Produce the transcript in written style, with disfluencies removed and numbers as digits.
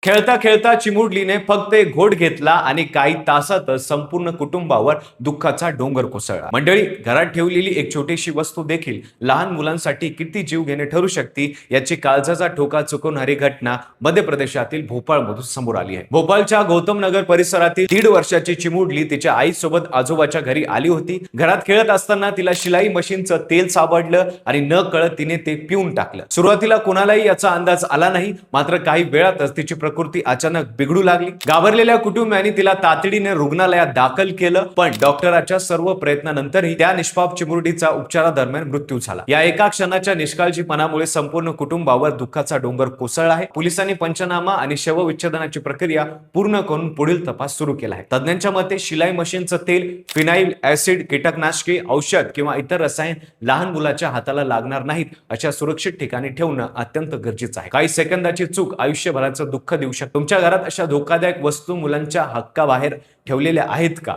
खेळता खेळता चिमुरडीने फक्त एक घोट घेतला आणि काही तासातच संपूर्ण कुटुंबावर दुःखाचा डोंगर कोसळला. मंडळी, घरात ठेवलेली एक छोटीशी वस्तू देखील लहान मुलांसाठी किती जीव घेणे ठरू शकते याची काळजाचा ठोका चुकवणारी घटना मध्य प्रदेशातील भोपाळमधून समोर आली आहे. भोपाळच्या गौतम नगर परिसरातील 1.5 वर्षाची चिमुरडी तिच्या आईसोबत आजोबाच्या घरी आली होती. घरात खेळत असताना तिला शिलाई मशीनचं तेल सापडलं आणि न कळत तिने ते पिऊन टाकलं. सुरुवातीला कोणालाही याचा अंदाज आला नाही, मात्र काही वेळातच तिची प्रकृती अचानक बिघडू लागली. घाबरलेल्या कुटुंबियांनी तिला तातडीने रुग्णालयात दाखल केलं, पण डॉक्टरांच्या सर्व प्रयत्नानंतरही त्या निष्पाप चिमुरडीचा उपचारादरम्यान मृत्यू झाला. या एका क्षणाच्या निष्काळजीपणामुळे संपूर्ण कुटुंबावर दुःखाचा डोंगर कोसळला आहे. पोलिसांनी पंचनामा आणि शवविच्छेदनाची प्रक्रिया पूर्ण करून पुढील तपास सुरू केला आहे. तज्ञांच्या मते शिलाई मशीनचं तेल, फिनाईल, ऍसिड, कीटकनाशके, औषध किंवा इतर रसायन लहान मुलाच्या हाताला लागणार नाहीत अशा सुरक्षित ठिकाणी ठेवणं अत्यंत गरजेचं आहे. काही सेकंदाची चूक आयुष्यभराचं दुःख देऊ शकते. तुमच्या घरात अशा धोकादायक वस्तू मुलांच्या हक्काबाहेर ठेवलेल्या आहेत का?